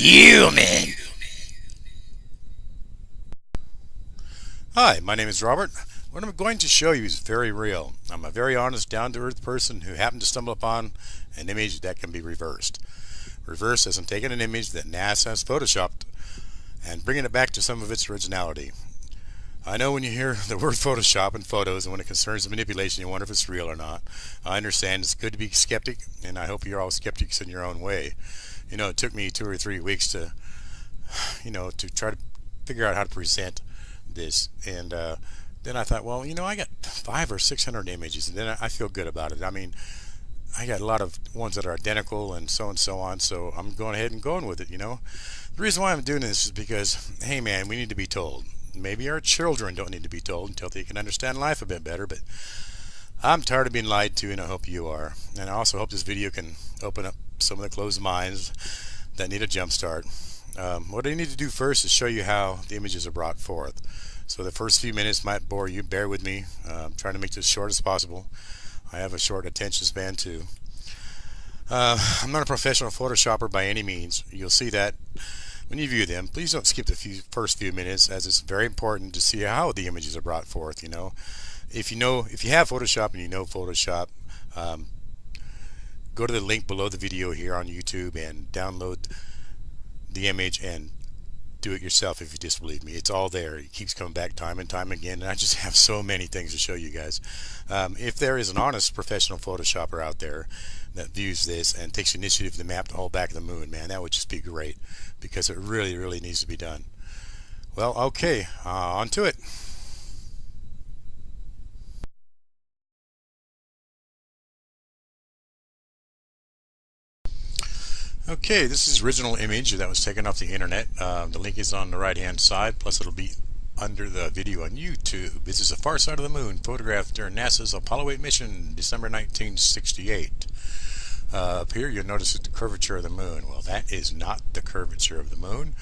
human. Hi, my name is Robert. What I'm going to show you is very real. I'm a very honest, down-to-earth person who happened to stumble upon an image that can be reversed. Reversed as in taking an image that NASA has photoshopped and bringing it back to some of its originality. I know when you hear the word Photoshop in photos and when it concerns manipulation, you wonder if it's real or not. I understand it's good to be skeptic, and I hope you're all skeptics in your own way. You know, it took me 2 or 3 weeks to try to figure out how to present this, and then I thought, well, I got 500 or 600 images, and then I feel good about it. I mean, I got a lot of ones that are identical and so on, so I'm going ahead and going with it. The reason why I'm doing this is because, hey man, we need to be told. Maybe our children don't need to be told until they can understand life a bit better, but I'm tired of being lied to, and I hope you are. And I also hope this video can open up some of the closed minds that need a jump start. What I need to do first is show you how the images are brought forth. So the first few minutes might bore you. Bear with me. I'm trying to make this as short as possible. I have a short attention span too. I'm not a professional Photoshopper by any means. You'll see that when you view them. Please don't skip the first few minutes, as it's very important to see how the images are brought forth. If you have Photoshop and you know Photoshop, go to the link below the video here on YouTube and download the image and do it yourself if you disbelieve me. It's all there. It keeps coming back time and time again, and I just have so many things to show you guys. If there is an honest professional Photoshopper out there that views this and takes initiative to map the whole back of the moon, man, that would just be great, because it really needs to be done. Well, okay, on to it. Okay, this is original image that was taken off the internet. The link is on the right hand side, plus it'll be under the video on YouTube. This is a far side of the moon photographed during NASA's Apollo 8 mission, December 1968. Up here you'll notice the curvature of the moon. Well, that is not the curvature of the moon.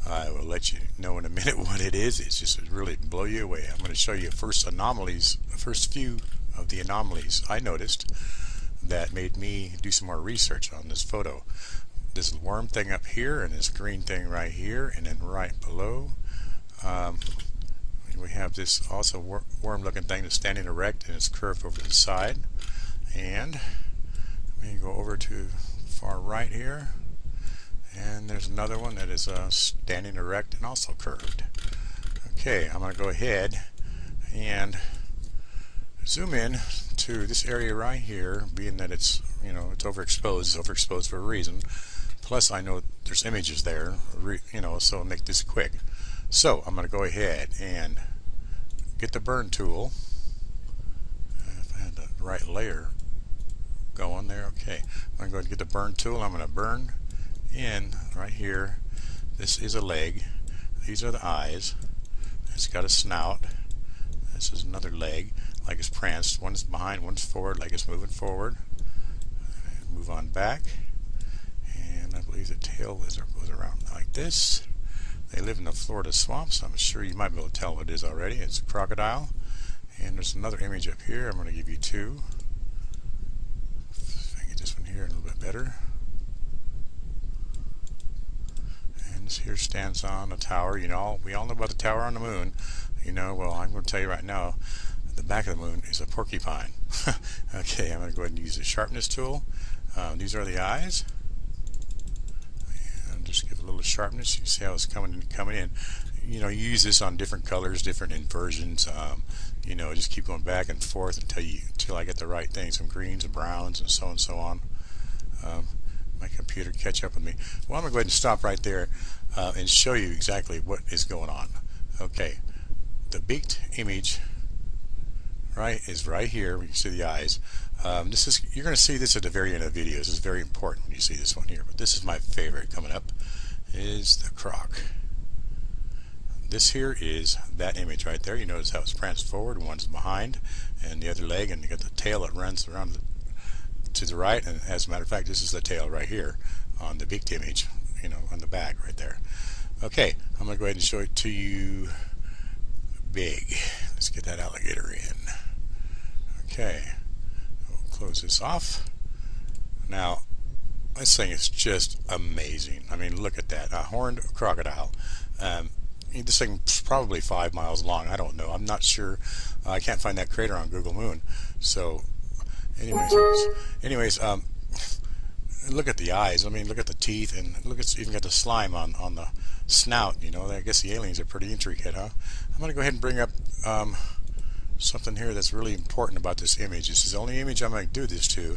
I will let you know in a minute what it is. It's just really blow you away. I'm going to show you the first few of the anomalies I noticed that made me do some more research on this photo. This worm thing up here and this green thing right here, and then right below we have this also worm looking thing that's standing erect and it's curved over to the side. And let me go over to far right here, and there's another one that is standing erect and also curved. Okay, I'm going to go ahead and zoom in to this area right here, being that it's it's overexposed. It's overexposed for a reason. Plus, I know there's images there, so I'll make this quick. So I'm going to go ahead and get the burn tool. If I had the right layer going there, okay. I'm going to go ahead and get the burn tool. I'm going to burn in right here. This is a leg. These are the eyes. It's got a snout. This is another leg, like it's pranced. One's behind, one's forward, like it's moving forward. Move on back. And I believe the tail goes around like this. They live in the Florida swamps. I'm sure you might be able to tell what it is already. It's a crocodile. And there's another image up here. I'm going to give you two. If I can get this one here a little bit better. And this here stands on a tower. We all know about the tower on the moon. Well, I'm going to tell you right now, the back of the moon is a porcupine. Okay, I'm going to go ahead and use the sharpness tool. These are the eyes. And just give a little sharpness. You see how it's coming in. You use this on different colors, different inversions. Just keep going back and forth until I get the right thing. Some greens and browns and so on. My computer catch up with me. Well, I'm going to go ahead and stop right there and show you exactly what is going on. Okay, the beaked image is right here. We can see the eyes. You're going to see this at the very end of the video. This is very important when you see this one here. But this is my favorite coming up, is the croc. This here is that image right there. You notice how it's pranced forward, one's behind, and the other leg, and you got the tail that runs around to the right. And as a matter of fact, this is the tail right here on the beaked image, on the back right there. Okay, I'm going to go ahead and show it to you big. Let's get that alligator in. Okay, we'll close this off. Now, This thing is just amazing. I mean, look at that, a horned crocodile. Um, this thing's probably 5 miles long. I don't know. I'm not sure. I can't find that crater on Google Moon. So, anyways, anyways, look at the eyes. I mean, look at the teeth, and look at even got the slime on the snout. You know, I guess the aliens are pretty intricate, huh? I'm gonna go ahead and bring up something here that's really important about this image. This is the only image I'm going to do this to,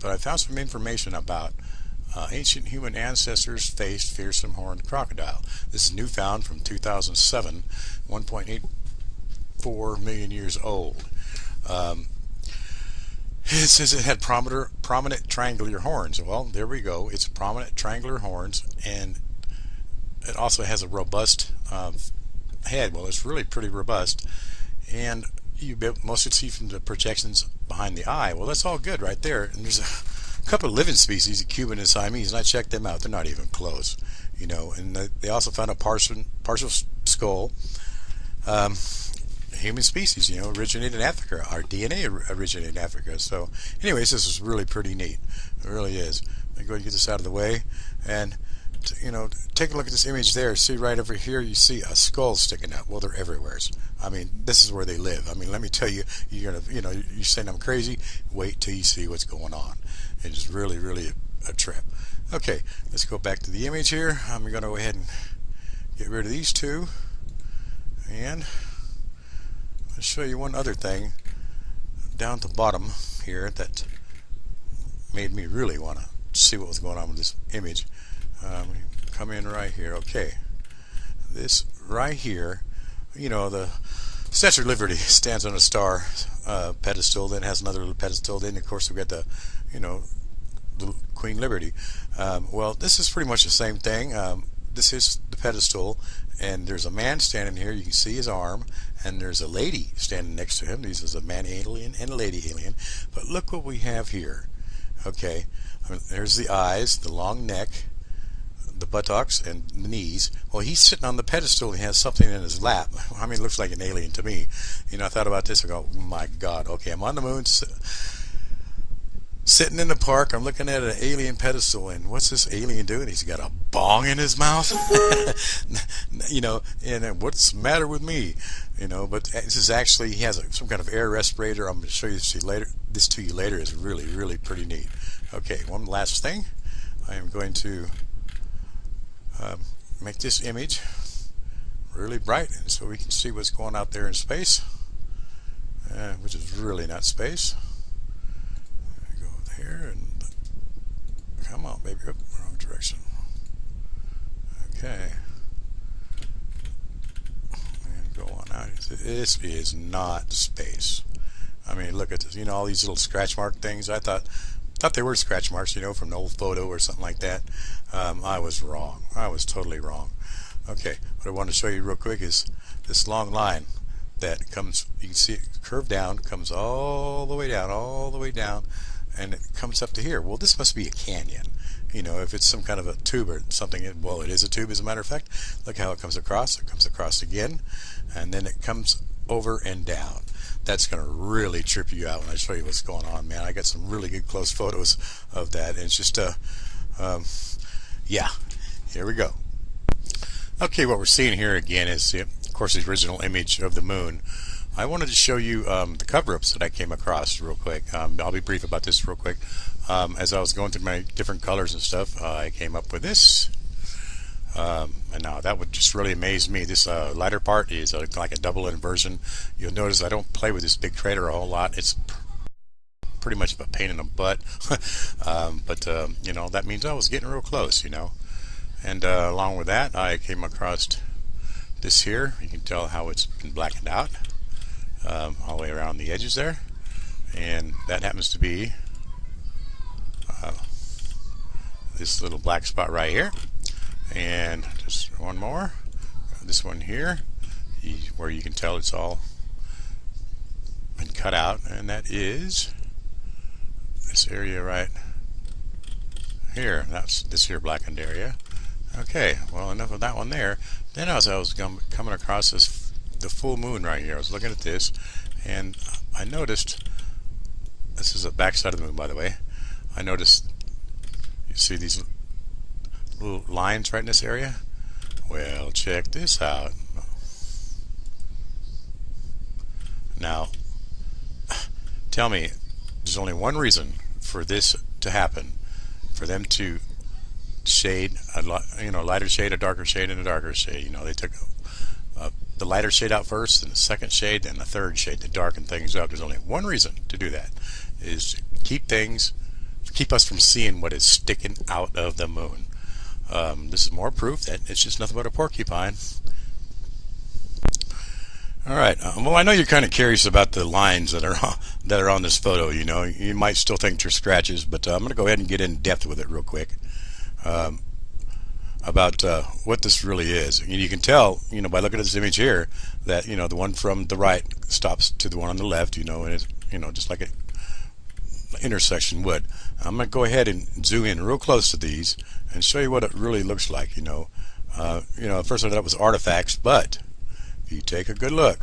but I found some information about ancient human ancestors faced fearsome horned crocodile. This is new found from 2007, 1.84 million years old. It says it had prominent triangular horns. Well, there we go. It's prominent triangular horns, and it also has a robust head. Well, it's really pretty robust, and you mostly see from the projections behind the eye. Well, that's all good right there. And there's a couple of living species, the Cuban and Siamese, and I checked them out. They're not even close, you know. And they also found a partial skull. Human species, you know, originated in Africa. Our DNA originated in Africa. So, anyways, this is really pretty neat. It really is. Let me go and get this out of the way, and you know, take a look at this image there. See right over here, you see a skull sticking out. Well, they're everywhere. I mean, this is where they live. I mean, let me tell you, you're gonna, you know, you're saying I'm crazy. Wait till you see what's going on. It's really, really a trip. Okay, let's go back to the image here. I'm gonna go ahead and get rid of these two, and I'll show you one other thing down at the bottom here that made me really want to see what was going on with this image. Come in right here. Okay, this right here, you know, the Statue of Liberty stands on a star pedestal, then has another little pedestal, then of course we've got the, you know, the Queen Liberty. Well, this is pretty much the same thing. This is the pedestal, and there's a man standing here. You can see his arm, and there's a lady standing next to him. This is a man alien and a lady alien. But look what we have here. Okay, I mean, there's the eyes, the long neck, the buttocks, and the knees. Well, he's sitting on the pedestal and he has something in his lap. I mean, it looks like an alien to me. You know, I thought about this and go, oh my God, okay, I'm on the moon, sitting in the park, I'm looking at an alien pedestal, and what's this alien doing? He's got a bong in his mouth. You know, and what's the matter with me? You know, but this is actually, he has some kind of air respirator. I'm going to show you this later. This to you later is really, really pretty neat. Okay, one last thing. I am going to make this image really bright so we can see what's going out there in space, which is really not space. Go here and come on, baby. Oop, wrong direction. Okay, and go on out. This is not space. I mean, look at this. You know, all these little scratch mark things. I thought they were scratch marks, you know, from an old photo or something like that. I was wrong. I was totally wrong. Okay, what I want to show you real quick is this long line that comes, you can see it curved down, comes all the way down, and it comes up to here. Well, this must be a canyon. You know, if it's some kind of a tube or something, well, it is a tube as a matter of fact. Look how it comes across. It comes across again, and then it comes over and down. That's going to really trip you out when I show you what's going on, man. I got some really good close photos of that, and it's just yeah, here we go. Okay, what we're seeing here again is, of course, the original image of the moon. I wanted to show you the cover-ups that I came across real quick. I'll be brief about this real quick. As I was going through my different colors and stuff, I came up with this. And now that would just really amaze me. This lighter part is like a double inversion. You'll notice I don't play with this big crater a whole lot. It's pretty much of a pain in the butt. But you know, that means I was getting real close, you know. And along with that, I came across this here. You can tell how it's been blackened out all the way around the edges there. And that happens to be this little black spot right here. And just one more, this one here, where you can tell it's all been cut out, and that is this area right here. That's this here blackened area. Okay, well, enough of that one there. Then as I was coming across the full moon right here, I was looking at this, and I noticed, this is the back side of the moon, by the way. I noticed, see these little lines right in this area? Well, check this out. Now, tell me, there's only one reason for this to happen, for them to shade a lighter shade, a darker shade, and a darker shade. They took the lighter shade out first, then the second shade, then the third shade to darken things up. There's only one reason to do that, is to keep us from seeing what is sticking out of the moon. This is more proof that it's just nothing but a porcupine. All right. Well, I know you're kind of curious about the lines that are on this photo. You might still think they're scratches, but I'm going to go ahead and get in depth with it real quick about what this really is. You can tell, by looking at this image here, that the one from the right stops to the one on the left. And it's just like an intersection would. I'm going to go ahead and zoom in real close to these and show you what it really looks like. First I thought it was artifacts, but if you take a good look,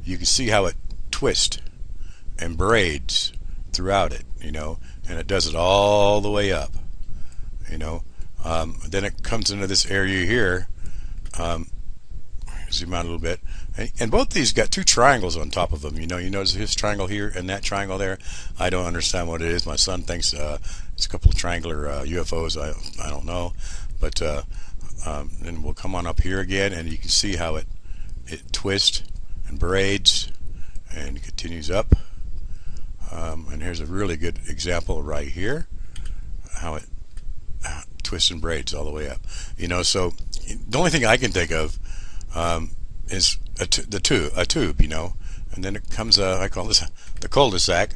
you can see how it twists and braids throughout it, and it does it all the way up, then it comes into this area here. Zoom out a little bit, and both these got two triangles on top of them. You notice his triangle here and that triangle there. I don't understand what it is. My son thinks it's a couple of triangular UFOs. I don't know, but then we'll come on up here again, and you can see how it twists and braids and continues up. And here's a really good example right here, how it twists and braids all the way up. So the only thing I can think of is a tube, and then it comes I call this the cul-de-sac,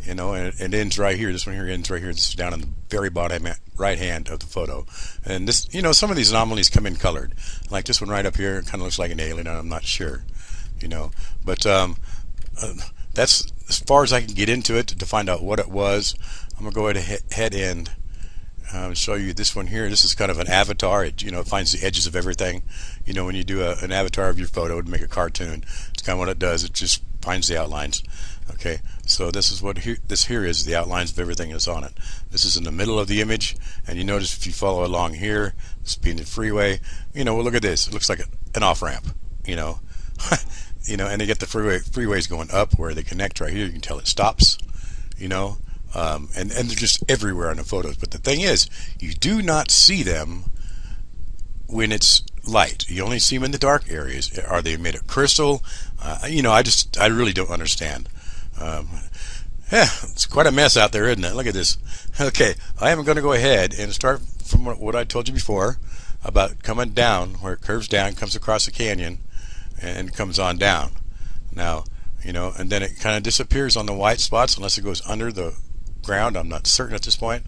and it ends right here. This one here ends right here. This is down in the very bottom right hand of the photo. And this, some of these anomalies come in colored, like this one right up here. It kind of looks like an alien, and I'm not sure, but that's as far as I can get into it to find out what it was. I'm gonna go ahead and show you this one here. This is kind of an avatar. It finds the edges of everything. When you do an avatar of your photo to make a cartoon, it's kind of what it does. It just finds the outlines. Okay, so this is what this here is, the outlines of everything that's on it. This is in the middle of the image, and you notice if you follow along here, this being the freeway, well, look at this. It looks like an off-ramp, and they get the freeways going up where they connect right here. You can tell it stops, and they're just everywhere in the photos. But the thing is, you do not see them when it's light. You only see them in the dark areas. Are they made of crystal? I really don't understand. Yeah, it's quite a mess out there, isn't it? Look at this. Okay, I am going to go ahead and start from what I told you before about coming down, where it curves down, comes across the canyon, and comes on down. Now, and then it kind of disappears on the white spots unless it goes under the ground. I'm not certain at this point,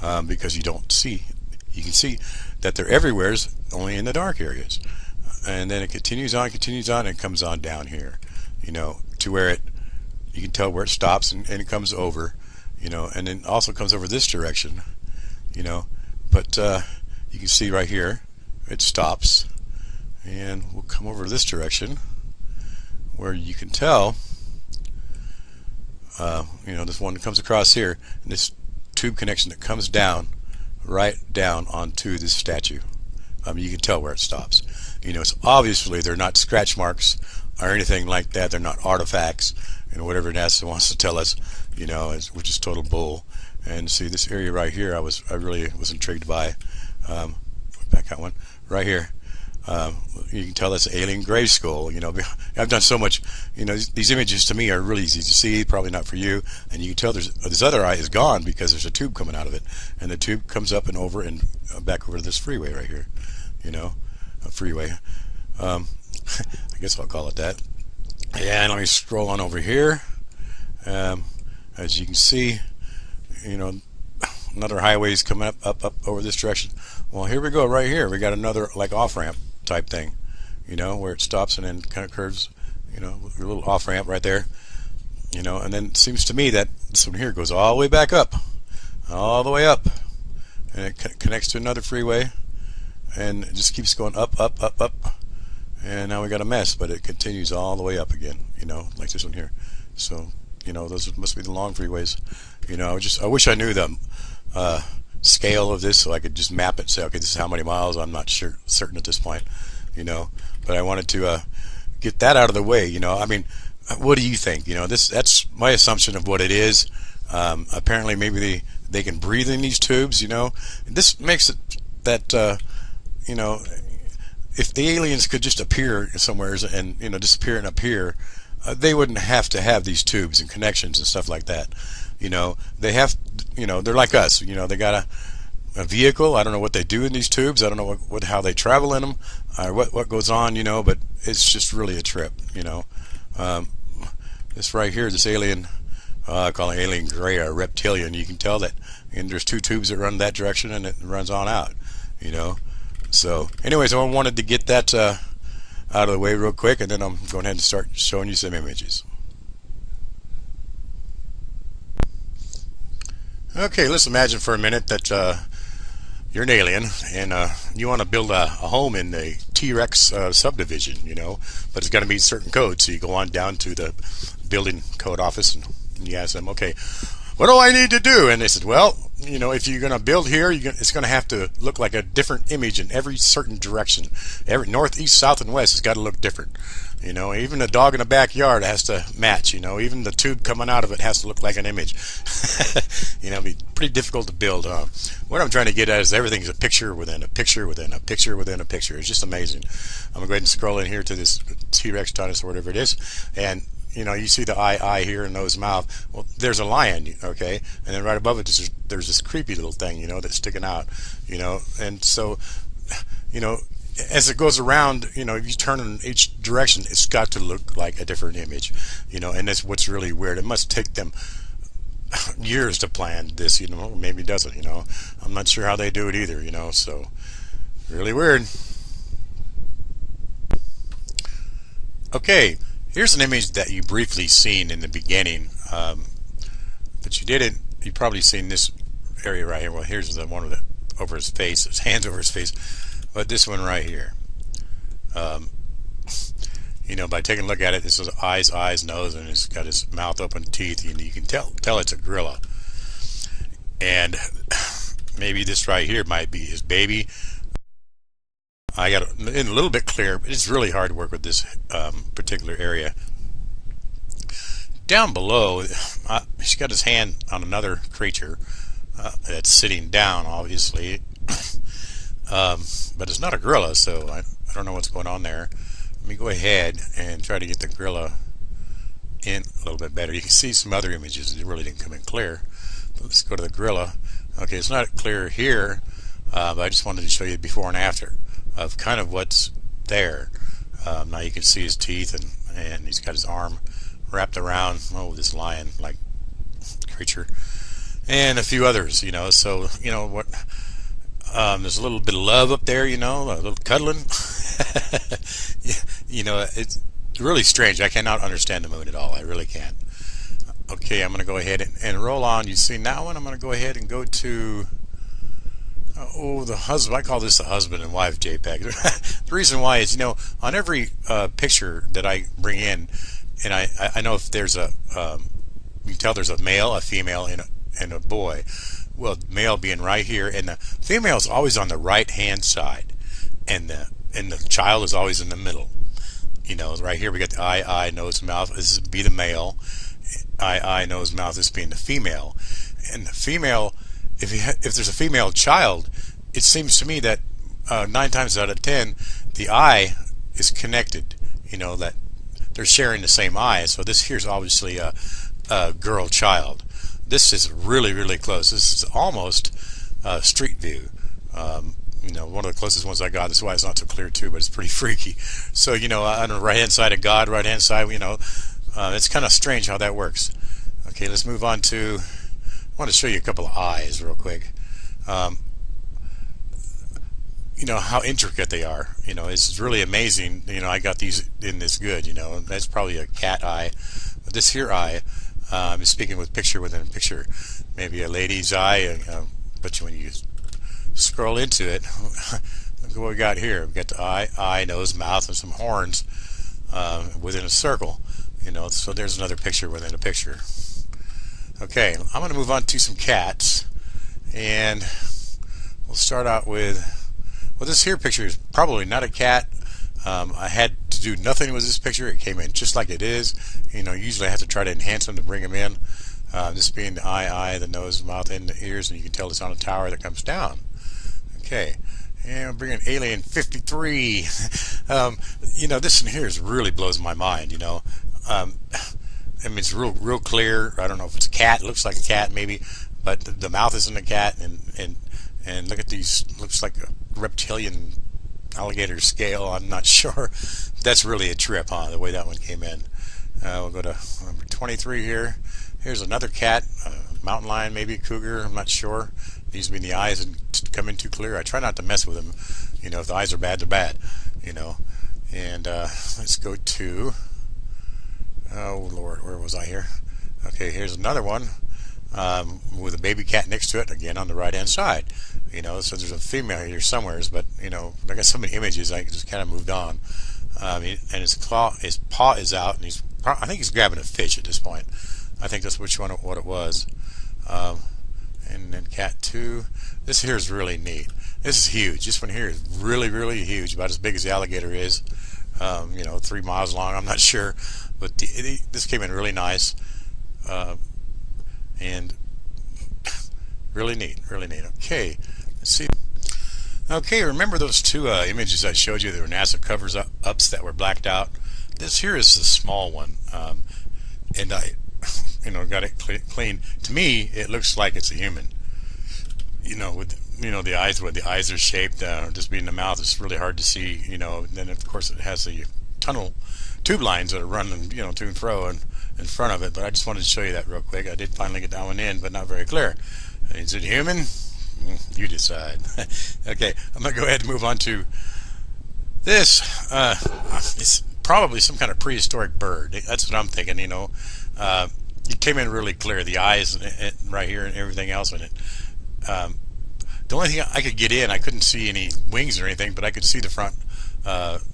because you don't see. You can see that they're everywhere, only in the dark areas. And then it continues on, and comes on down here, to where you can tell where it stops and it comes over, and then also comes over this direction, but you can see right here it stops, and we'll come over this direction where you can tell, this one comes across here, and this tube connection that comes down, right down onto this statue. You can tell where it stops. It's obviously they're not scratch marks or anything like that. They're not artifacts, whatever NASA wants to tell us, which is total bull. And see this area right here, I really was intrigued by. Back out one right here. You can tell that's an alien grave skull. I've done so much. These images to me are really easy to see. Probably not for you. And you can tell this other eye is gone because there's a tube coming out of it, and the tube comes up and over and back over to this freeway right here. A freeway. I guess I'll call it that. Yeah, and let me scroll on over here. As you can see, another highway's coming up over this direction. Well, here we go right here. We got another like off-ramp type thing, where it stops and then kind of curves, a little off-ramp right there, and then it seems to me that this one here goes all the way back up, all the way up, and it connects to another freeway, and it just keeps going up, and now we got a mess, but it continues all the way up again, like this one here. So, those must be the long freeways. I wish I knew them. scale of this so I could just map it and say, okay, this is how many miles. I'm not certain at this point, you know. But I wanted to get that out of the way, you know. I mean, what do you think? You know, that's my assumption of what it is. Apparently, maybe they can breathe in these tubes, you know. This makes it that you know, if the aliens could just appear somewhere and, you know, disappear and appear, they wouldn't have to have these tubes and connections and stuff like that. You know, they have, you know, they're like us. You know, they got a vehicle. I don't know what they do in these tubes. I don't know how they travel in them, or what goes on. You know, but it's just really a trip. You know, this right here, this alien, I call it alien gray or reptilian. You can tell that, and there's two tubes that run that direction, and it runs on out. You know, so anyways, I wanted to get that out of the way real quick, and then I'm going ahead and start showing you some images. Okay, let's imagine for a minute that you're an alien and you want to build a home in the T-Rex subdivision, you know, but it's got to meet certain codes. So you go on down to the building code office and you ask them, okay, what do I need to do? And they said, well, you know, if you're going to build here, it's going to have to look like a different image in every certain direction. Every north, east, south, and west has got to look different. You know, even a dog in the backyard has to match. You know, even the tube coming out of it has to look like an image. You know, it'd be pretty difficult to build. What I'm trying to get at is everything's a picture within a picture within a picture within a picture. It's just amazing. I'm going to go ahead and scroll in here to this T-Rex dinosaur, whatever it is, and you know, you see the eye here and nose, mouth. Well, there's a lion, okay, and then right above it, there's this creepy little thing, you know, that's sticking out, you know, and so, you know, as it goes around, you know, if you turn in each direction, it's got to look like a different image, you know, and that's what's really weird. It must take them years to plan this, you know, maybe it doesn't, you know. I'm not sure how they do it either, you know, so really weird. Okay. Here's an image that you briefly seen in the beginning, but you've probably seen this area right here. Well, here's the one with it over his face, his hands over his face, but this one right here. You know, by taking a look at it, this is eyes, nose, and it's got his mouth open, teeth, and you can tell it's a gorilla. And maybe this right here might be his baby. I got it in a little bit clear, but it's really hard to work with this particular area. Down below, he's got his hand on another creature that's sitting down, obviously. But it's not a gorilla, so I don't know what's going on there. Let me go ahead and try to get the gorilla in a little bit better. You can see some other images that really didn't come in clear. But let's go to the gorilla. Okay, it's not clear here, but I just wanted to show you before and after of kind of what's there. Now you can see his teeth, and he's got his arm wrapped around this lion-like creature, and a few others, you know. So you know what? There's a little bit of love up there, you know, a little cuddling. You know, it's really strange. I cannot understand the moon at all. I really can't. Okay, I'm going to go ahead and roll on. You see now, and I'm going to go ahead and go to the husband. I call this the husband and wife JPEG. The reason why is, you know, on every picture that I bring in, and I know if there's a you can tell there's a male, a female, and a boy. Well, male being right here, and the female is always on the right hand side, and the child is always in the middle. You know, right here we got the eye, nose, mouth. This would be the male. Eye, nose, mouth. This being the female, and the female. If there's a female child, it seems to me that 9 times out of 10, the eye is connected. You know, that they're sharing the same eye. So this here's obviously a girl child. This is really, really close. This is almost street view. You know, one of the closest ones I got. That's why it's not so clear too, but it's pretty freaky. So, you know, on the right hand side of God, right hand side, you know, it's kind of strange how that works. Okay, let's move on to. I want to show you a couple of eyes real quick. You know how intricate they are. You know, it's really amazing. You know, I got these in this good. You know, that's probably a cat eye, but this here eye is speaking with picture within a picture. Maybe a lady's eye. But when you scroll into it, look at what we got here. We got the eye, nose, mouth, and some horns within a circle. You know, so there's another picture within a picture. Okay, I'm going to move on to some cats, and we'll start out with, well, this here picture is probably not a cat. I had to do nothing with this picture. It came in just like it is. Usually I have to try to enhance them to bring them in. This being the eye, the nose, mouth, and the ears, and you can tell it's on a tower that comes down. Okay, and we'll bring in Alien 53. This in here really blows my mind. It's real clear. I don't know if it's a cat. It looks like a cat maybe, but the mouth isn't a cat. And look at these. Looks like a reptilian alligator scale. I'm not sure. That's really a trip, huh? The way that one came in. We'll go to number 23 here. Here's another cat, mountain lion, maybe a cougar. I'm not sure. These being the eyes and come in too clear. I try not to mess with them. If the eyes are bad, they're bad. And let's go to. Oh Lord, where was I here? Okay, here's another one with a baby cat next to it, again on the right hand side. So there's a female here somewhere, but I got so many images I just kind of moved on. And his paw is out, and I think he's grabbing a fish at this point. I think that's what it was. And then cat 2. This here is really neat. This is huge. This one here is really, really huge, about as big as the alligator is. 3 miles long. I'm not sure, but this came in really nice, and really neat, really neat. Okay, let's see. Okay, remember those 2 images I showed you that were NASA covers ups that were blacked out? This here is the small one, and I, got it clean. To me, it looks like it's a human. With the eyes, where the eyes are shaped, just being the mouth, it's really hard to see. Then of course it has the tube lines that are running, to and fro in front of it. But I just wanted to show you that real quick. I did finally get that one in, but not very clear. Is it human? You decide. Okay, I'm gonna go ahead and move on to this. It's probably some kind of prehistoric bird. That's what I'm thinking. It came in really clear. The eyes right here and everything else in it. The only thing I could get in, I couldn't see any wings or anything, but I could see the front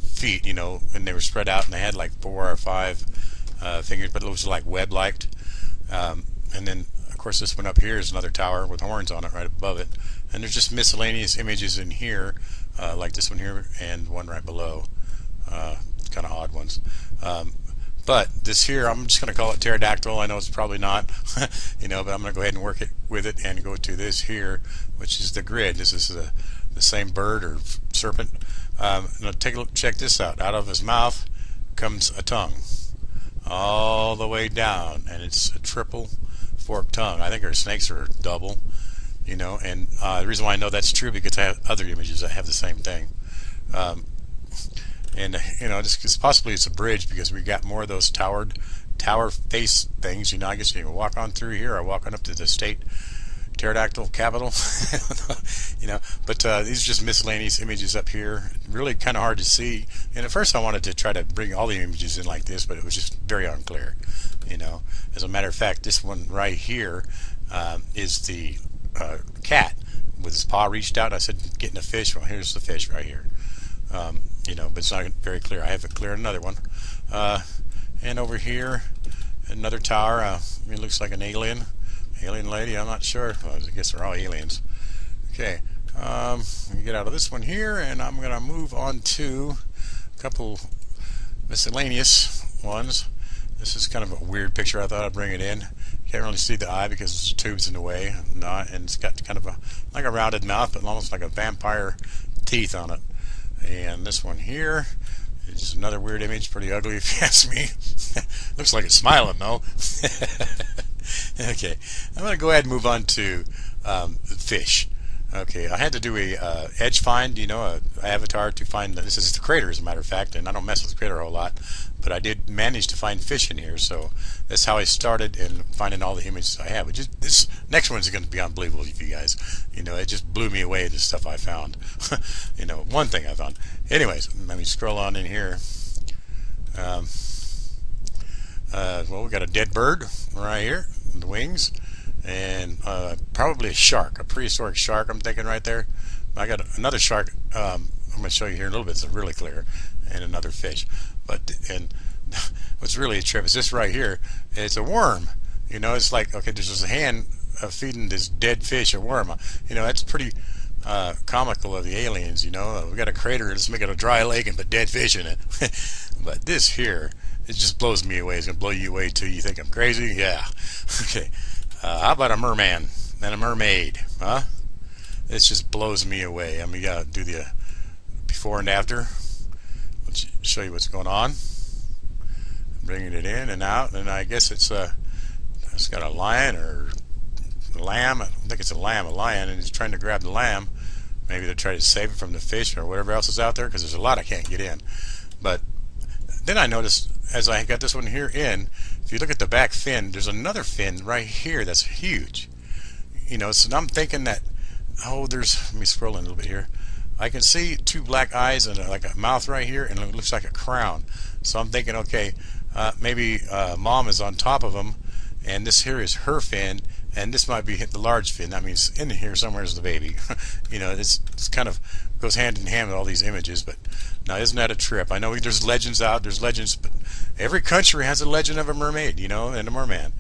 feet, and they were spread out, and they had like 4 or 5 fingers, but it was like web-like. And then, of course, this one up here is another tower with horns on it right above it. And there's just miscellaneous images in here, like this one here and one right below. Kind of odd ones. But this here, I'm just going to call it pterodactyl. I know it's probably not, but I'm going to go ahead and work with it and go to this here, which is the grid. This is the same bird or serpent. Now take a look, check this out. Out of his mouth comes a tongue, all the way down, and it's a triple forked tongue. I think our snakes are double, and the reason why I know that's true because I have other images that have the same thing. And just possibly it's a bridge because we got more of those tower face things. I guess you can walk on through here or walk on up to the state pterodactyl capital. But these are just miscellaneous images up here. Really kind of hard to see. And at first I wanted to try to bring all the images in like this, but it was just very unclear. As a matter of fact, this one right here is the cat with his paw reached out. I said, getting a fish. Well, here's the fish right here. But it's not very clear. I have it clear another one. And over here, another tower. It looks like an alien lady. I'm not sure. Well, I guess they're all aliens. Okay. Let me get out of this one here, and I'm going to move on to a couple miscellaneous ones. This is kind of a weird picture. I thought I'd bring it in. Can't really see the eye because there's tubes in the way. And it's got kind of like a rounded mouth, but almost like a vampire teeth on it. And this one here is another weird image, pretty ugly if you ask me. Looks like it's smiling though. Okay, I'm going to go ahead and move on to fish. Okay, I had to do a edge find, a avatar to find, this is the crater as a matter of fact, and I don't mess with the crater a whole lot, but I did manage to find fish in here, so that's how I started in finding all the images I have. This next one's going to be unbelievable, you guys. It just blew me away, the stuff I found. One thing I found. Anyways, let me scroll on in here. Well, we got a dead bird right here, the wings, and probably a shark, a prehistoric shark, I'm thinking right there. I got another shark, I'm going to show you here in a little bit, it's really clear, and another fish. And what's really a trip is this right here. It's a worm. It's like, okay, there's just a hand feeding this dead fish a worm. That's pretty comical of the aliens, you know. We got a crater, let's make it a dry lake and put dead fish in it. But this here, it just blows me away. It's gonna blow you away too. You think I'm crazy? Yeah. Okay. How about a merman and a mermaid? Huh? This just blows me away. I mean, you gotta do the before and after. Let's show you what's going on. Bringing it in and out, and I guess it's got a lion or a lamb. I think it's a lion, and he's trying to grab the lamb. Maybe they're trying to save it from the fish or whatever else is out there, because there's a lot I can't get in. But then I noticed, as I got this one here in, if you look at the back fin, there's another fin right here that's huge. You know, so I'm thinking that, let me scroll in a little bit here. I can see two black eyes and like a mouth right here, and it looks like a crown. So I'm thinking, okay, maybe mom is on top of them, and this here is her fin, and this might be the large fin. That means in here somewhere is the baby. You know, it's kind of goes hand in hand with all these images. But now, isn't that a trip? I know there's legends out, there's legends, but every country has a legend of a mermaid, you know, and a merman.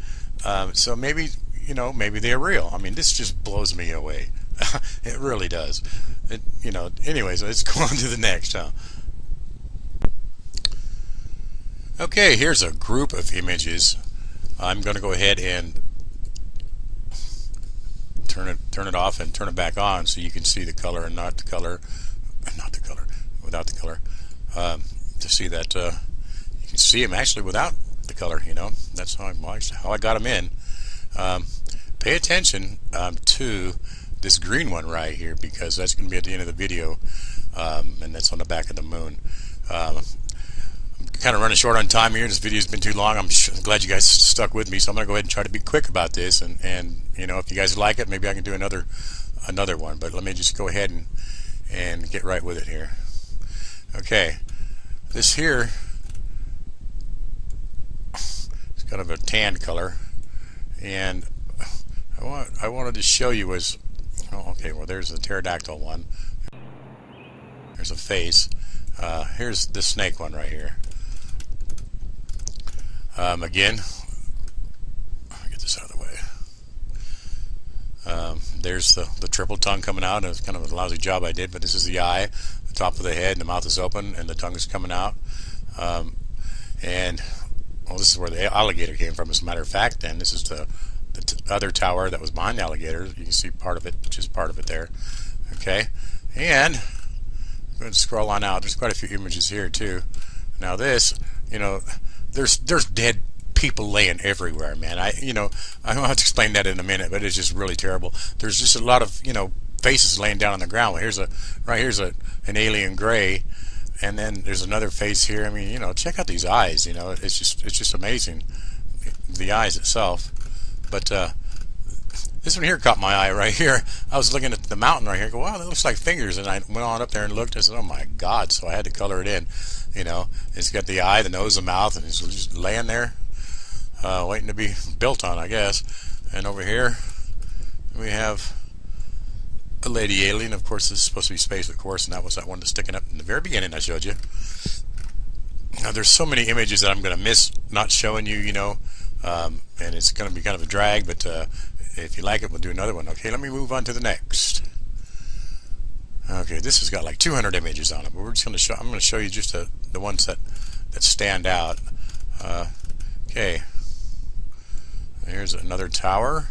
So maybe, you know, maybe they're real. I mean, this just blows me away. It really does. You know, anyways, let's go on to the next. Okay, here's a group of images. I'm going to go ahead and turn it off and turn it back on so you can see the color and without the color. To see that you can see them actually without the color. You know, that's how I got them in. Pay attention to this green one right here, because that's going to be at the end of the video, and that's on the back of the moon. I'm kind of running short on time here. This video's been too long. I'm glad you guys stuck with me, so I'm going to go ahead and try to be quick about this, and you know, if you guys like it, maybe I can do another one, but let me just go ahead and get right with it here. Okay, this here is kind of a tan color, and I wanted to show you was, okay, well, there's the pterodactyl one. There's a face. Here's the snake one right here. Again, I'll get this out of the way. There's the triple tongue coming out. It's kind of a lousy job I did, but this is the eye, the top of the head, and the mouth is open, and the tongue is coming out. And well, this is where the alligator came from, as a matter of fact. And this is the other tower that was behind the alligator. You can see part of it, just part of it there. Okay, and I'm going to scroll on out. There's quite a few images here too. Now this, you know, there's dead people laying everywhere, man. I don't have to explain that in a minute, but it's just really terrible. There's just a lot of, you know, faces laying down on the ground. Well, here's an alien gray, and then there's another face here. I mean, you know, check out these eyes. You know, it's just amazing, the eyes itself. But this one here caught my eye right here. I was looking at the mountain right here. I go, wow, that looks like fingers. And I went on up there and looked. I said, oh my God! So I had to color it in. You know, it's got the eye, the nose, the mouth, and it's just laying there, waiting to be built on, I guess. And over here we have a lady alien. Of course, this is supposed to be space, of course, and that was that one that's sticking up in the very beginning I showed you. Now, there's so many images that I'm going to miss not showing you, you know. And it's going to be kind of a drag, but if you like it, we'll do another one. Okay, let me move on to the next. Okay, this has got like 200 images on it, but we're just going to show. I'm going to show you just the ones that stand out. Okay, here's another tower,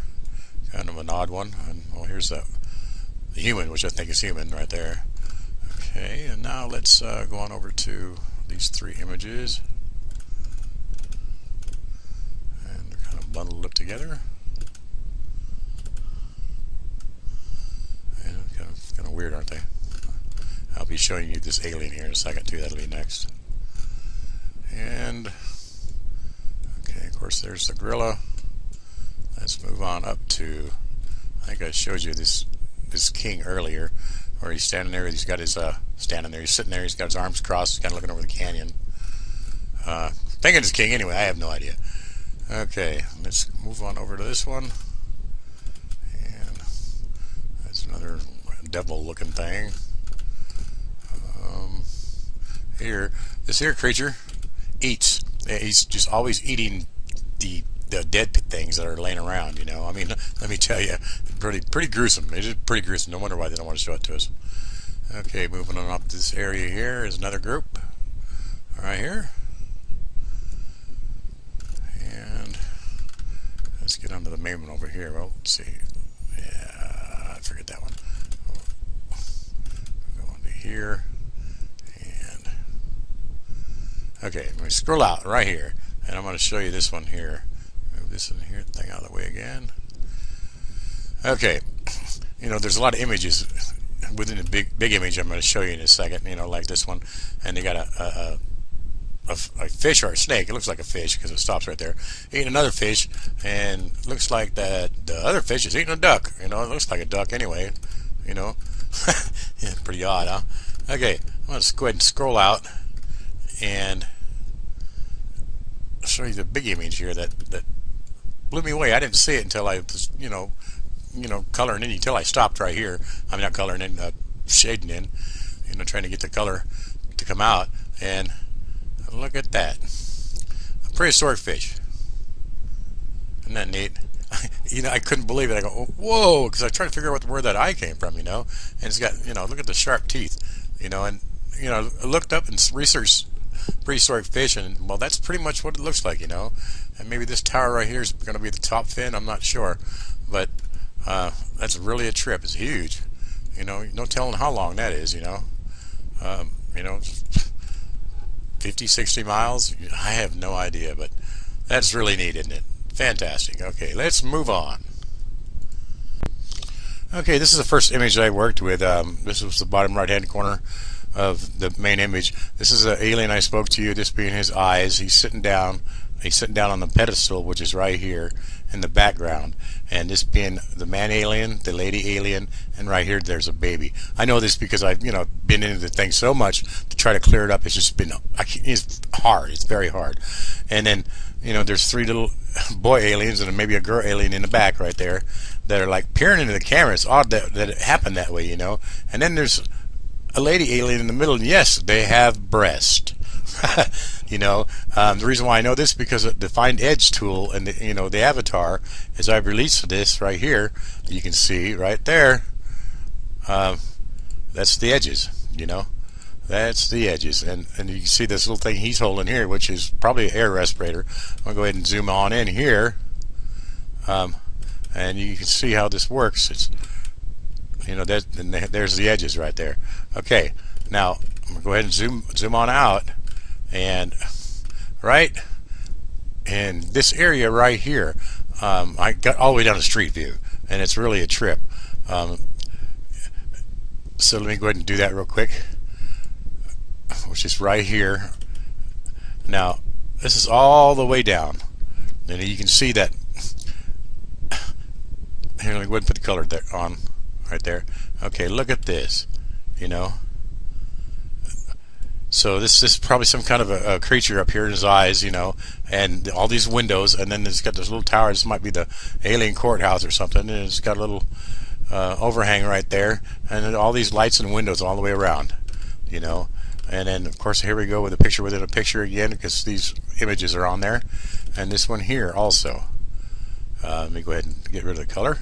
kind of an odd one. And well, here's the human, which I think is human right there. Okay, and now let's go on over to these three images. Bundled up together, and kind of weird, aren't they? I'll be showing you this alien here in a second too. That'll be next. And okay, of course, there's the gorilla. Let's move on up to, I think I showed you this king earlier, where he's standing there. He's got his standing there. He's sitting there. He's got his arms crossed. He's kind of looking over the canyon. Thinking it's king anyway. I have no idea. Okay, let's move on over to this one, and that's another devil-looking thing. This here creature eats. He's just always eating the the dead things that are laying around. You know, I mean, let me tell you, pretty gruesome. It is pretty gruesome. No wonder why they don't want to show it to us. Okay, moving on up this area here is another group right here, and let's get onto the main one over here. Well, let's see. Yeah, I forget that one. Go into here, and okay, I'm going to scroll out right here, and I'm going to show you this one here. Move this in here, thing out of the way again. Okay, you know, there's a lot of images within the big image I'm going to show you in a second. You know, like this one, and they got a fish or a snake. It looks like a fish because it stops right there, eating another fish, and looks like that the other fish is eating a duck. You know, it looks like a duck anyway. You know, yeah, pretty odd, huh? Okay, I'm going to go ahead and scroll out and show you the big image here that blew me away. I didn't see it until I was, you know, coloring in, until I stopped right here. I'm not coloring in, shading in, you know, trying to get the color to come out. And look at that, a prehistoric fish. Isn't that neat? You know, I couldn't believe it. I go, whoa, because I tried to figure out where that eye came from, you know. And it's got, you know, look at the sharp teeth, you know. And you know, I looked up and researched prehistoric fish, and well, that's pretty much what it looks like, you know. And maybe this tower right here is going to be the top fin. I'm not sure, but that's really a trip. It's huge, you know. No telling how long that is, you know. You know, 50, 60 miles. I have no idea, but that's really neat, isn't it? Fantastic. Okay, let's move on. Okay, this is the first image I worked with. This was the bottom right-hand corner of the main image. This is the alien I spoke to you. This being his eyes. He's sitting down. He's sitting down on the pedestal, which is right here in the background. And this being the man alien, the lady alien, and right here there's a baby. I know this because I've, you know, been into the thing so much to try to clear it up. It's just been, it's hard. It's very hard. And then, you know, there's three little boy aliens and maybe a girl alien in the back right there that are like peering into the camera. It's odd that it happened that way, you know. And then there's a lady alien in the middle, and yes, they have breast. You know, the reason why I know this is because the Find Edge tool and the, you know, the avatar, as I've released this right here, you can see right there. That's the edges, you know. That's the edges, and you can see this little thing he's holding here, which is probably an air respirator. I'm gonna go ahead and zoom on in here, and you can see how this works. It's, you know, there's the edges right there. Okay, now I'm gonna go ahead and zoom on out, and right in this area right here, I got all the way down to street view, and it's really a trip. So let me go ahead and do that real quick, which is right here. Now this is all the way down, and you can see that. Here, let me go ahead and put the color there on right there. Okay, look at this, you know. So this is probably some kind of a creature up here in his eyes, you know, and all these windows, and then it's got this little tower. This might be the alien courthouse or something, and it's got a little overhang right there, and then all these lights and windows all the way around, you know. And then of course here we go with a picture within a picture again, because these images are on there, and this one here also. Let me go ahead and get rid of the color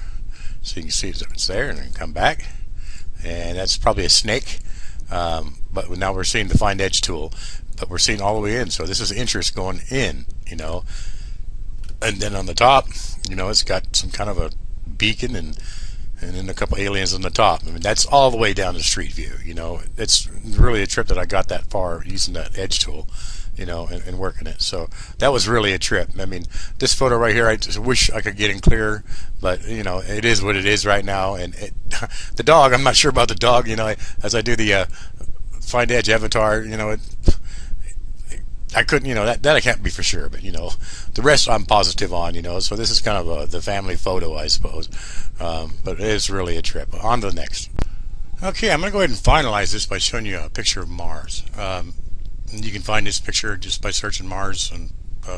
so you can see it's there, and then come back, and that's probably a snake. But now we're seeing the Find Edge tool, but we're seeing all the way in, so this is interest going in, you know. And then on the top, you know, it's got some kind of a beacon and then a couple aliens on the top. I mean, that's all the way down to street view, you know. It's really a trip that I got that far using that Edge tool, you know, and working it. So that was really a trip. I mean, this photo right here, I just wish I could get in clearer, but you know, it is what it is right now. And the dog, I'm not sure about the dog, you know. As I do the Find Edge avatar, you know, I couldn't, you know, that I can't be for sure, but you know, the rest I'm positive on, you know. So this is kind of the family photo, I suppose, but it is really a trip. On to the next. Okay, I'm gonna go ahead and finalize this by showing you a picture of Mars. You can find this picture just by searching Mars and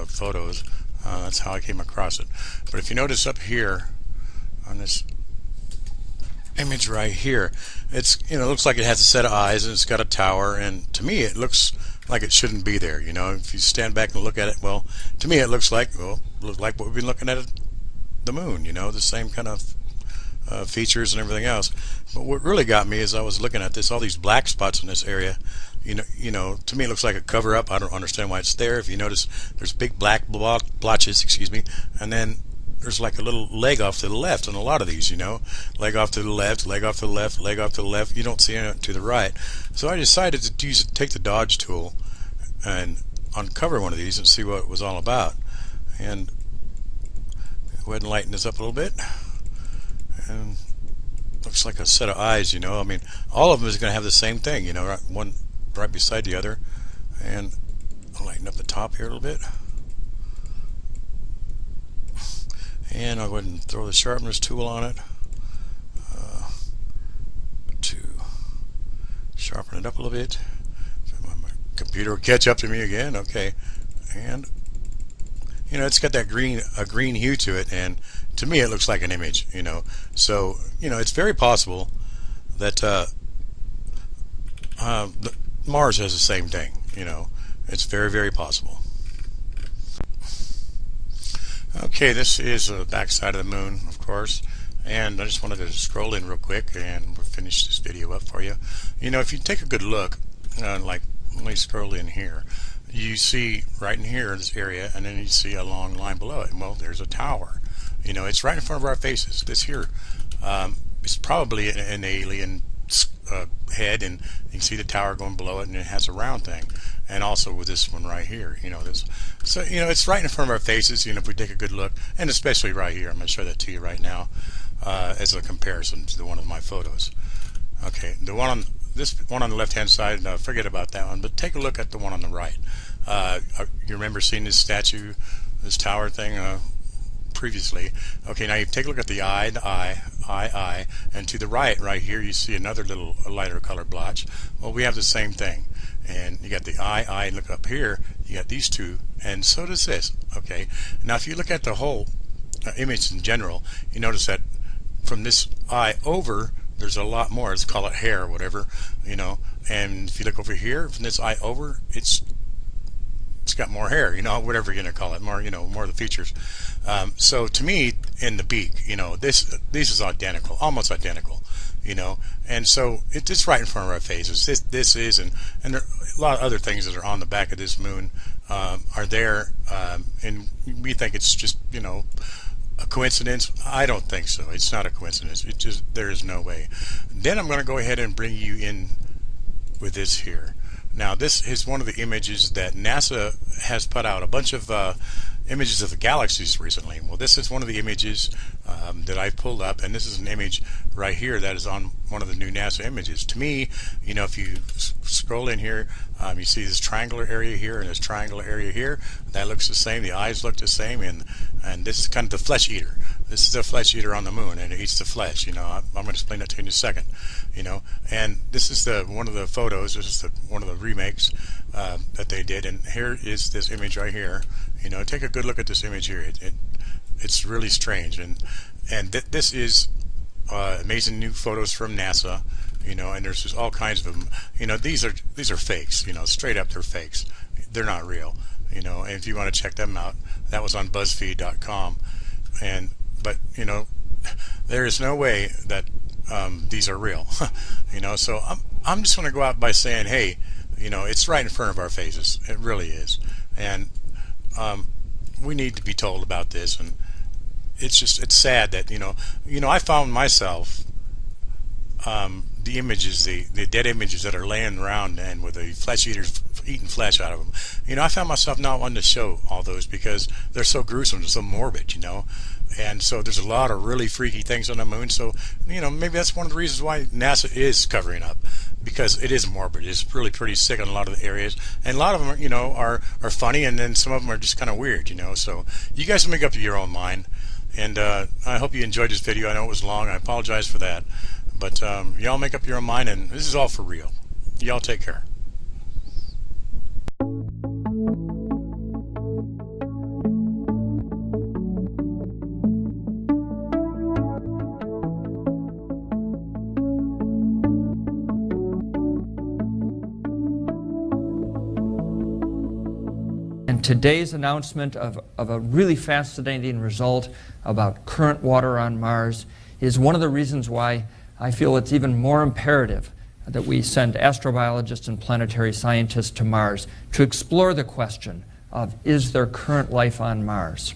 photos. That's how I came across it. But if you notice up here on this image right here, it's, you know, looks like it has a set of eyes and it's got a tower, and to me it looks like it shouldn't be there. You know, if you stand back and look at it, well, to me it looks like what we've been looking at the moon. You know, the same kind of features and everything else. But what really got me is I was looking at this, all these black spots in this area. To me it looks like a cover up. I don't understand why it's there. If you notice, there's big black blotches, excuse me, and then there's like a little leg off to the left on a lot of these. Leg off to the left, leg off to the left, leg off to the left. You don't see it to the right. So I decided to take the dodge tool and uncover one of these and see what it was all about. And go ahead and lighten this up a little bit. And looks like a set of eyes. I mean, all of them is going to have the same thing. One right beside the other. And I'll lighten up the top here a little bit. And I'll go ahead and throw the sharpness tool on it to sharpen it up a little bit. My computer will catch up to me again. Okay, and it's got that green hue to it, and to me it looks like an image. So it's very possible that Mars has the same thing. It's very, very possible. Okay, this is the back side of the moon, of course, and I just wanted to scroll in real quick and we'll finish this video up for you. If you take a good look, like let me scroll in here, you see right in here this area, and then you see a long line below it. Well, there's a tower. It's right in front of our faces. This here is probably an alien head, and you can see the tower going below it, and it has a round thing. And also with this one right here, it's right in front of our faces. If we take a good look, and especially right here, I'm going to show that to you right now as a comparison to one of my photos. Okay, this one on the left hand side, forget about that one, but take a look at the one on the right. You remember seeing this statue, this tower thing previously? Okay, now you take a look at the eye, and to the right here you see another little lighter color blotch. Well, we have the same thing. And you got the eye, look up here, you got these two, and so does this. Okay, now if you look at the whole image in general, you notice that from this eye over, there's a lot more. Let's call it hair or whatever, and if you look over here, from this eye over, it's got more hair, whatever you're going to call it, more of the features. So to me, in the beak, this is identical, almost identical. And so it's right in front of our faces. This is, and there are a lot of other things that are on the back of this moon are there, and we think it's just a coincidence. I don't think so. It's not a coincidence. There is no way. Then I'm going to go ahead and bring you in with this here. Now this is one of the images that NASA has put out, a bunch of images of the galaxies recently. Well, this is one of the images that I've pulled up, and this is an image right here that is on one of the new NASA images. To me, if you scroll in here, you see this triangular area here and this triangular area here. That looks the same. The eyes look the same, and this is kind of the flesh eater. This is the flesh eater on the moon, and it eats the flesh. I'm going to explain that to you in a second. And this is one of the photos. This is one of the remakes that they did, and here is this image right here. Take a good look at this image here. It's really strange, and this is amazing new photos from NASA. And there's just all kinds of them. These are fakes. Straight up, they're fakes. They're not real. And if you want to check them out, that was on BuzzFeed.com. But there is no way that these are real. So I'm just going to go out by saying, hey, it's right in front of our faces. It really is, and we need to be told about this. And it's sad that I found myself the images, the dead images that are laying around, and with the flesh eaters eating flesh out of them. I found myself not wanting to show all those because they're so gruesome, they're so morbid, and so there's a lot of really freaky things on the moon. So maybe that's one of the reasons why NASA is covering up, because it is morbid. It's really pretty sick in a lot of the areas, and a lot of them are funny, and then some of them are just kind of weird. So you guys make up your own mind. And I hope you enjoyed this video. I know it was long. I apologize for that. But y'all make up your own mind, and this is all for real. Y'all take care. And today's announcement of a really fascinating result about current water on Mars is one of the reasons why I feel it's even more imperative that we send astrobiologists and planetary scientists to Mars to explore the question of, is there current life on Mars?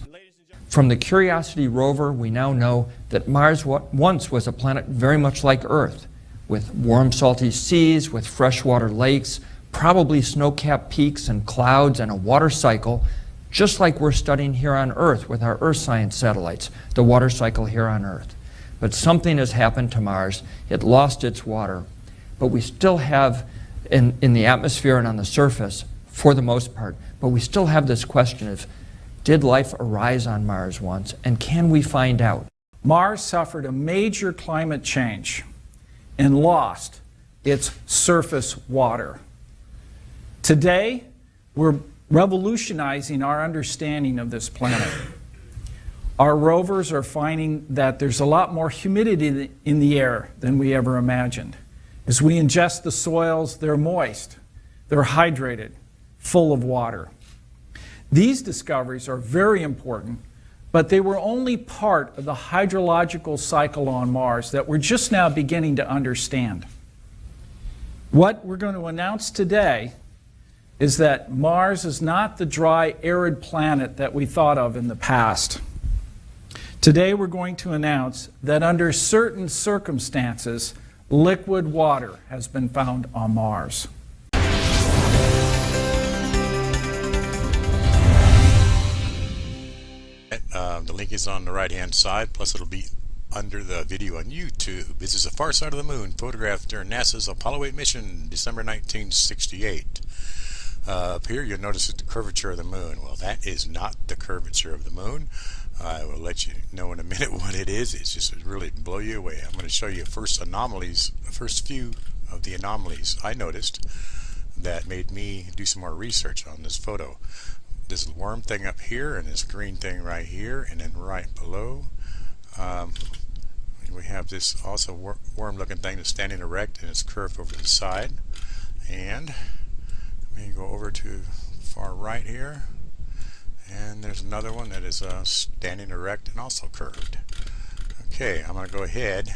From the Curiosity rover, we now know that Mars once was a planet very much like Earth, with warm, salty seas, with freshwater lakes, probably snow-capped peaks and clouds and a water cycle, just like we're studying here on Earth with our Earth science satellites, the water cycle here on Earth. But something has happened to Mars. It lost its water. But we still have, in the atmosphere and on the surface, for the most part, but we still have this question of, did life arise on Mars once, and can we find out? Mars suffered a major climate change and lost its surface water. Today, we're revolutionizing our understanding of this planet. Our rovers are finding that there's a lot more humidity in the air than we ever imagined. As we ingest the soils, they're moist, they're hydrated, full of water. These discoveries are very important, but they were only part of the hydrological cycle on Mars that we're just now beginning to understand. What we're going to announce today is that Mars is not the dry, arid planet that we thought of in the past. Today we're going to announce that under certain circumstances, liquid water has been found on Mars. The link is on the right-hand side, plus it'll be under the video on YouTube. This is the far side of the moon, photographed during NASA's Apollo 8 mission, December 1968. Up here you'll notice the curvature of the moon. Well, that is not the curvature of the moon. I will let you know in a minute what it is. It's just really blow you away. I'm going to show you first anomalies, the first few of the anomalies I noticed that made me do some more research on this photo. This worm thing up here and this green thing right here, and then right below we have this also worm looking thing that's standing erect and it's curved over to the side. And let me go over to far right here, and there's another one that is standing erect and also curved. Okay, I'm going to go ahead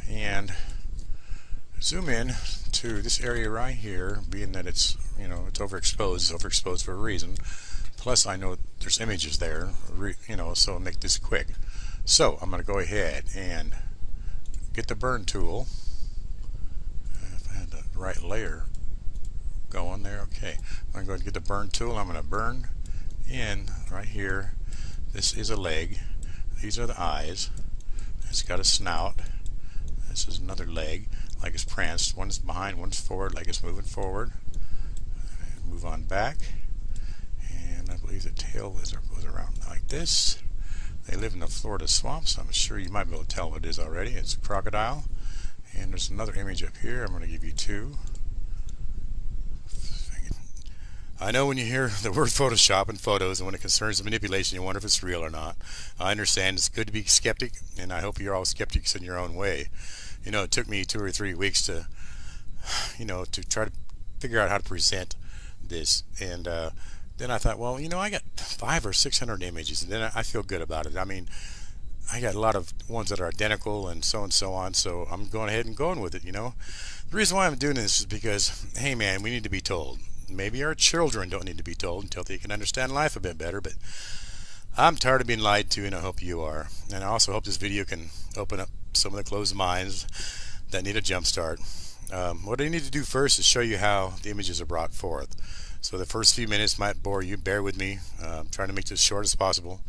and zoom in to this area right here, being that it's, it's overexposed for a reason. Plus I know there's images there, so I'll make this quick. So I'm going to go ahead and get the burn tool. If I had the right layer going there, okay. I'm going to go and get the burn tool. I'm going to burn in right here. This is a leg. These are the eyes. It's got a snout. This is another leg, like it's pranced. One's behind, one's forward, like it's moving forward. Move on back. And I believe the tail goes around like this. They live in the Florida swamps. I'm sure you might be able to tell what it is already. It's a crocodile. And there's another image up here. I'm going to give you two. I know when you hear the word Photoshop and photos and when it concerns the manipulation, you wonder if it's real or not. I understand it's good to be skeptic, and I hope you're all skeptics in your own way. It took me 2 or 3 weeks to try to figure out how to present this, and then I thought, well, I got 500 or 600 images, and then I feel good about it. I mean, I got a lot of ones that are identical and so on, so I'm going ahead and going with it. The reason why I'm doing this is because, hey man, we need to be told. Maybe our children don't need to be told until they can understand life a bit better, but I'm tired of being lied to, and I hope you are. And I also hope this video can open up some of the closed minds that need a jump start. What I need to do first is show you how the images are brought forth. So the first few minutes might bore you. Bear with me. I'm trying to make this short as possible.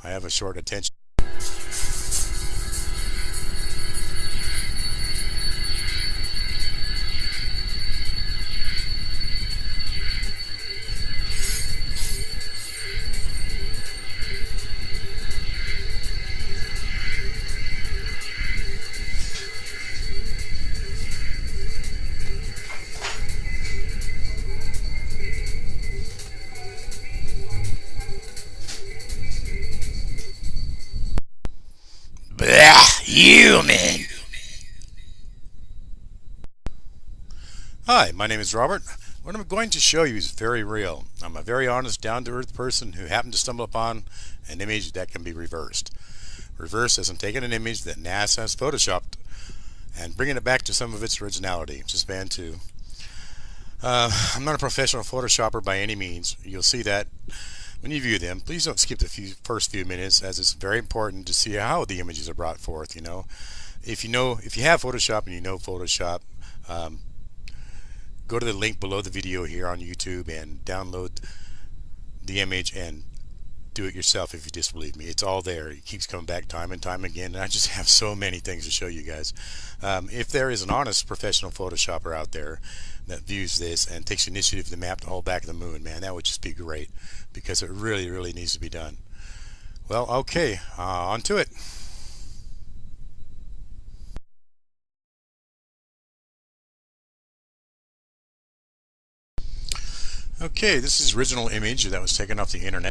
I have a short attention. Human. Hi, my name is Robert. What I'm going to show you is very real. I'm a very honest, down-to-earth person who happened to stumble upon an image that can be reversed. Reversed as I'm taking an image that NASA has photoshopped and bringing it back to some of its originality, which is band 2. I'm not a professional photoshopper by any means. You'll see that when you view them. Please don't skip the first few minutes, as it's very important to see how the images are brought forth. If you have Photoshop and you know Photoshop, go to the link below the video here on YouTube and download the image and do it yourself if you disbelieve me. It's all there. It keeps coming back time and time again, and I just have so many things to show you guys. If there is an honest professional Photoshopper out there that views this and takes initiative to map the whole back of the moon, man, that would just be great, because it really, really needs to be done. Well, okay, on to it. Okay, this is the original image that was taken off the internet.